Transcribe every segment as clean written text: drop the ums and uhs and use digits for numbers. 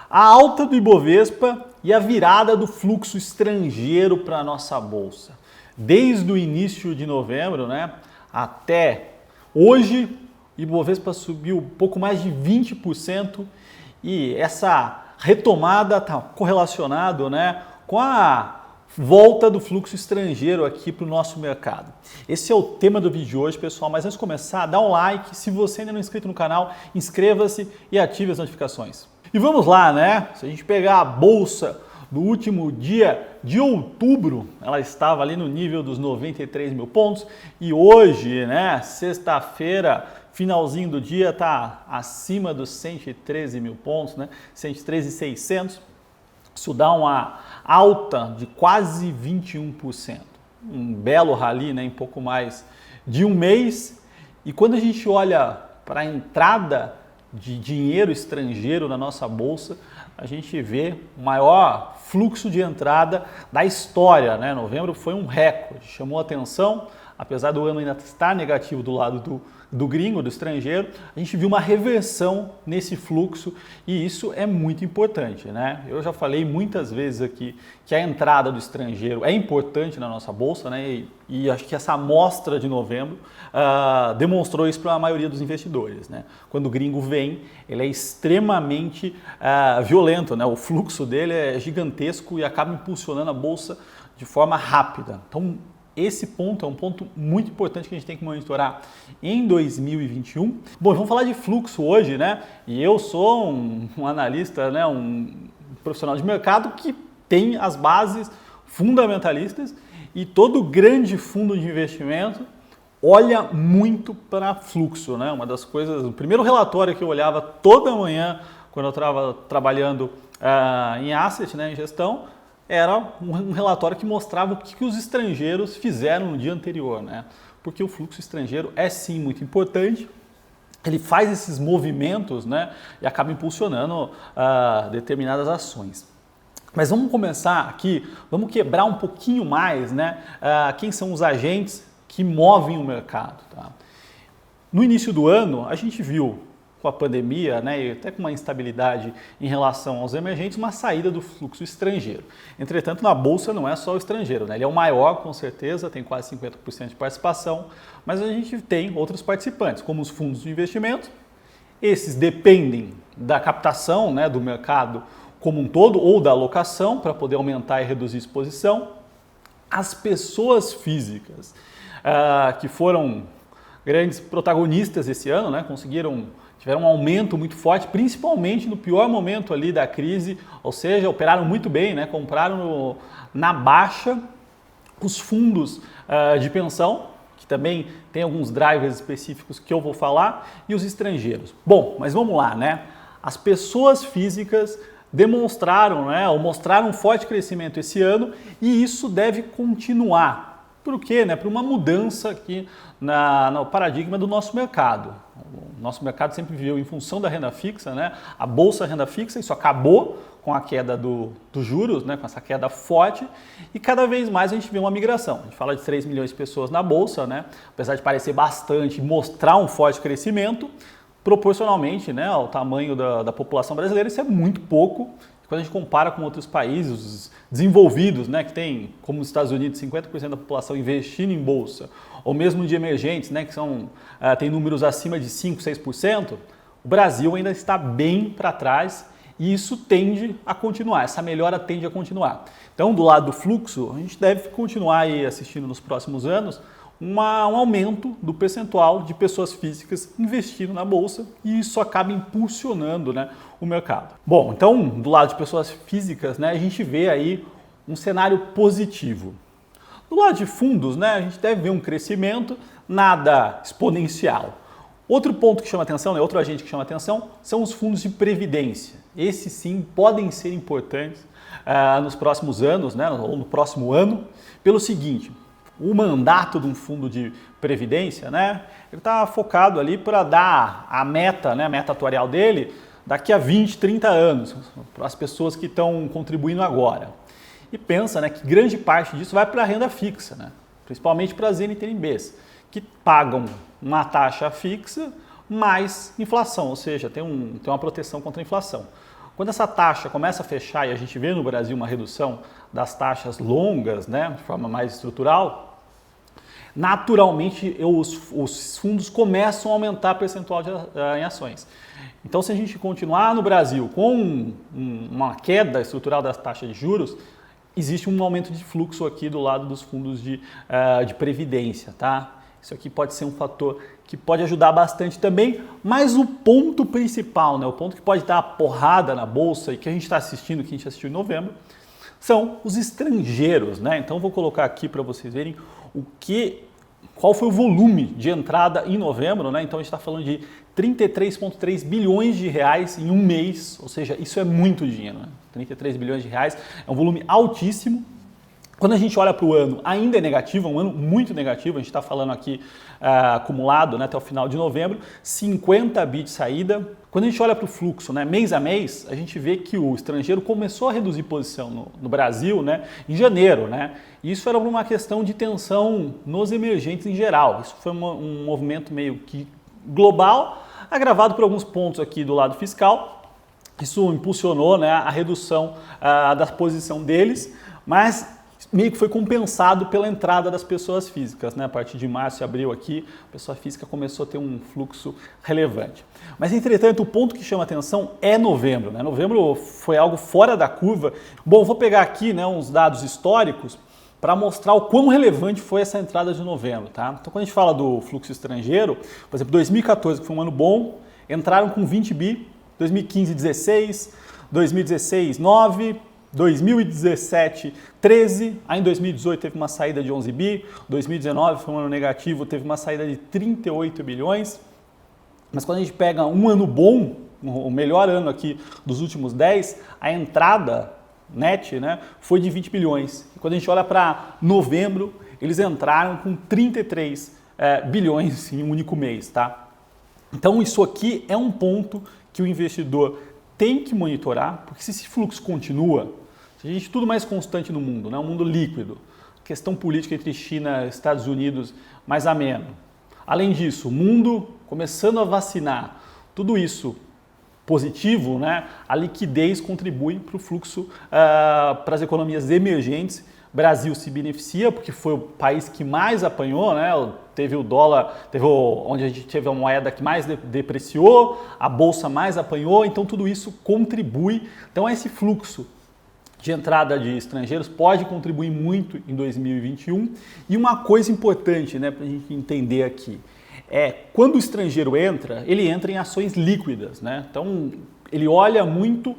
a alta do Ibovespa e a virada do fluxo estrangeiro para a nossa bolsa. Desde o início de novembro, né, até hoje, o Ibovespa subiu pouco mais de 20% e essa retomada está correlacionado, né, com a volta do fluxo estrangeiro aqui para o nosso mercado. Esse é o tema do vídeo de hoje, pessoal, mas antes de começar, dá um like, se você ainda não é inscrito no canal, inscreva-se e ative as notificações. E vamos lá, né? Se a gente pegar a bolsa do último dia de outubro, ela estava ali no nível dos 93 mil pontos e hoje, né, sexta-feira, finalzinho do dia, está acima dos 113 mil pontos, né, 113.600. Isso dá uma alta de quase 21%. Um belo rally, né, em pouco mais de um mês. E quando a gente olha para a entrada de dinheiro estrangeiro na nossa bolsa, a gente vê o maior fluxo de entrada da história, né? Novembro foi um recorde, chamou atenção, apesar do ano ainda estar negativo do lado do gringo, do estrangeiro, a gente viu uma reversão nesse fluxo e isso é muito importante, né? Eu já falei muitas vezes aqui que a entrada do estrangeiro é importante na nossa bolsa, né? E acho que essa amostra de novembro demonstrou isso para a maioria dos investidores, né? Quando o gringo vem, ele é extremamente violento, né? O fluxo dele é gigantesco e acaba impulsionando a bolsa de forma rápida. Então, esse ponto é um ponto muito importante que a gente tem que monitorar em 2021. Bom, vamos falar de fluxo hoje, né? E eu sou um analista, né? Um profissional de mercado que tem as bases fundamentalistas e todo grande fundo de investimento olha muito para fluxo, né? Uma das coisas, o primeiro relatório que eu olhava toda manhã quando eu estava trabalhando em asset, né? Em gestão, era um relatório que mostrava o que os estrangeiros fizeram no dia anterior, né? Porque o fluxo estrangeiro é sim muito importante, ele faz esses movimentos, né? E acaba impulsionando determinadas ações. Mas vamos começar aqui, vamos quebrar um pouquinho mais, né? Quem são os agentes que movem o mercado, tá? No início do ano, a gente viu com a pandemia, né, e até com uma instabilidade em relação aos emergentes, uma saída do fluxo estrangeiro. Entretanto, na bolsa não é só o estrangeiro, né? Ele é o maior, com certeza, tem quase 50% de participação, mas a gente tem outros participantes, como os fundos de investimento. Esses dependem da captação, né, do mercado como um todo ou da alocação para poder aumentar e reduzir exposição. As pessoas físicas que foram grandes protagonistas esse ano, né, tiveram um aumento muito forte, principalmente no pior momento ali da crise, ou seja, operaram muito bem, né? Compraram na baixa. Os fundos de pensão, que também tem alguns drivers específicos que eu vou falar, e os estrangeiros. Bom, mas vamos lá, né? As pessoas físicas demonstraram, né, ou mostraram um forte crescimento esse ano e isso deve continuar. Por quê? Né? Por uma mudança aqui no paradigma do nosso mercado. O nosso mercado sempre viveu em função da renda fixa, né? A bolsa renda fixa, isso acabou com a queda dos juros, né? Com essa queda forte, e cada vez mais a gente vê uma migração. A gente fala de 3 milhões de pessoas na bolsa, né? Apesar de parecer bastante, mostrar um forte crescimento, proporcionalmente, né, ao tamanho da população brasileira, isso é muito pouco. Quando a gente compara com outros países desenvolvidos, né, que tem, como os Estados Unidos, 50% da população investindo em bolsa, ou mesmo de emergentes, né, que tem números acima de 5%, 6%, o Brasil ainda está bem para trás e isso tende a continuar, essa melhora tende a continuar. Então, do lado do fluxo, a gente deve continuar aí assistindo nos próximos anos um aumento do percentual de pessoas físicas investindo na bolsa e isso acaba impulsionando, né, o mercado. Bom, então do lado de pessoas físicas, né, a gente vê aí um cenário positivo. Do lado de fundos, né, a gente deve ver um crescimento nada exponencial. Outro ponto que chama atenção, né, outro agente que chama atenção, são os fundos de previdência. Esses sim podem ser importantes nos próximos anos, né, ou no próximo ano, pelo seguinte: o mandato de um fundo de previdência, né, ele está focado ali para dar a meta, né, a meta atuarial dele daqui a 20, 30 anos, para as pessoas que estão contribuindo agora. E pensa, né, que grande parte disso vai para a renda fixa, né, principalmente para as NTNBs, que pagam uma taxa fixa mais inflação, ou seja, tem uma proteção contra a inflação. Quando essa taxa começa a fechar e a gente vê no Brasil uma redução das taxas longas, né, de forma mais estrutural, naturalmente os fundos começam a aumentar percentual em ações. Então, se a gente continuar no Brasil com uma queda estrutural das taxas de juros, existe um aumento de fluxo aqui do lado dos fundos de previdência, tá? Isso aqui pode ser um fator que pode ajudar bastante também, mas o ponto principal, né, o ponto que pode dar a porrada na bolsa e que a gente está assistindo, que a gente assistiu em novembro, são os estrangeiros, né? Então, vou colocar aqui para vocês verem qual foi o volume de entrada em novembro, né? Então, a gente está falando de 33,3 bilhões de reais em um mês, ou seja, isso é muito dinheiro, né? 33 bilhões de reais é um volume altíssimo. Quando a gente olha para o ano, ainda é negativo, é um ano muito negativo, a gente está falando aqui acumulado, né, até o final de novembro, 50 bi de saída. Quando a gente olha para o fluxo, né, mês a mês, a gente vê que o estrangeiro começou a reduzir posição no Brasil, né, em janeiro. Né, e isso era por uma questão de tensão nos emergentes em geral. Isso foi um movimento meio que global, agravado por alguns pontos aqui do lado fiscal. Isso impulsionou, né, a redução da posição deles, mas meio que foi compensado pela entrada das pessoas físicas, né? A partir de março e abril aqui, a pessoa física começou a ter um fluxo relevante. Mas, entretanto, o ponto que chama atenção é novembro, né? Novembro foi algo fora da curva. Bom, vou pegar aqui, né, uns dados históricos para mostrar o quão relevante foi essa entrada de novembro, tá? Então, quando a gente fala do fluxo estrangeiro, por exemplo, 2014, que foi um ano bom, entraram com 20 bi, 2015, 16, 2016, 9, 2017, 13, aí em 2018 teve uma saída de 11 bi, 2019 foi um ano negativo, teve uma saída de 38 bilhões, mas quando a gente pega um ano bom, o melhor ano aqui dos últimos 10, a entrada net, né, foi de 20 bilhões. E quando a gente olha para novembro, eles entraram com 33 bilhões em um único mês, tá? Então isso aqui é um ponto que o investidor tem que monitorar, porque se esse fluxo continua, se a gente tudo mais constante no mundo, né, um mundo líquido, questão política entre China e Estados Unidos mais ameno. Além disso, o mundo começando a vacinar, tudo isso positivo, né, a liquidez contribui para o fluxo para as economias emergentes. O Brasil se beneficia porque foi o país que mais apanhou, né? Teve o dólar, onde a gente teve a moeda que mais depreciou, a bolsa mais apanhou, então tudo isso contribui. Então esse fluxo de entrada de estrangeiros pode contribuir muito em 2021. E uma coisa importante, né, para a gente entender aqui, quando o estrangeiro entra, ele entra em ações líquidas, né? Então ele olha muito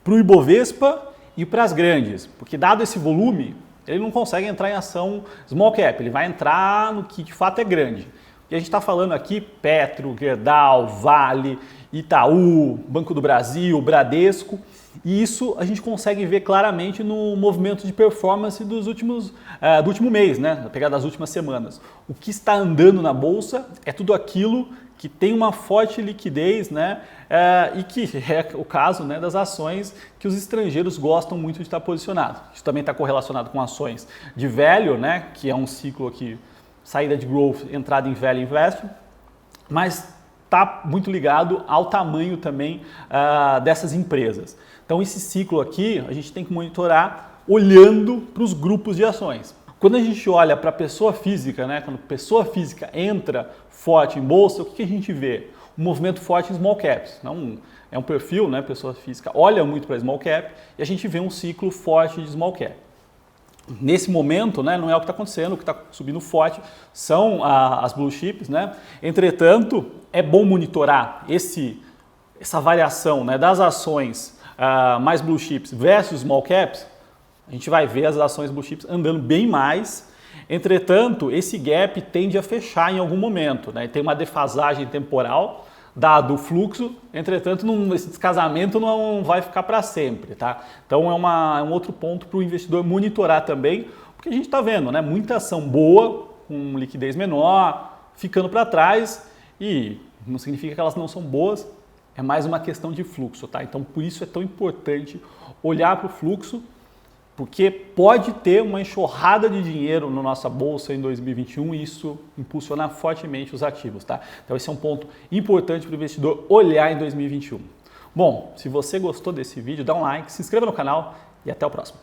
para o Ibovespa e para as grandes, porque dado esse volume, ele não consegue entrar em ação small cap, ele vai entrar no que de fato é grande. E a gente está falando aqui Petro, Gerdau, Vale, Itaú, Banco do Brasil, Bradesco, e isso a gente consegue ver claramente no movimento de performance do último mês, né? Pegar das últimas semanas. O que está andando na bolsa é tudo aquilo que tem uma forte liquidez, né? E que é o caso, né, das ações que os estrangeiros gostam muito de estar posicionados. Isso também está correlacionado com ações de value, né, que é um ciclo aqui, saída de growth, entrada em value investment, mas está muito ligado ao tamanho também dessas empresas. Então esse ciclo aqui a gente tem que monitorar olhando para os grupos de ações. Quando a gente olha para a pessoa física, né, quando a pessoa física entra forte em bolsa, o que a gente vê? Um movimento forte em small caps. Não, é um perfil, né, pessoa física olha muito para small cap e a gente vê um ciclo forte de small cap. Nesse momento, né, não é o que está acontecendo, o que está subindo forte são as blue chips, né? Entretanto, é bom monitorar essa variação, né, das ações mais blue chips versus small caps. A gente vai ver as ações blue chips andando bem mais. Entretanto, esse gap tende a fechar em algum momento, né? Tem uma defasagem temporal dado o fluxo, entretanto, esse descasamento não vai ficar para sempre, tá? Então é um outro ponto para o investidor monitorar também, porque a gente está vendo, né, muita ação boa, com liquidez menor, ficando para trás, e não significa que elas não são boas, é mais uma questão de fluxo, tá? Então por isso é tão importante olhar para o fluxo, porque pode ter uma enxurrada de dinheiro na nossa bolsa em 2021 e isso impulsionar fortemente os ativos, tá? Então esse é um ponto importante para o investidor olhar em 2021. Bom, se você gostou desse vídeo, dá um like, se inscreva no canal e até o próximo.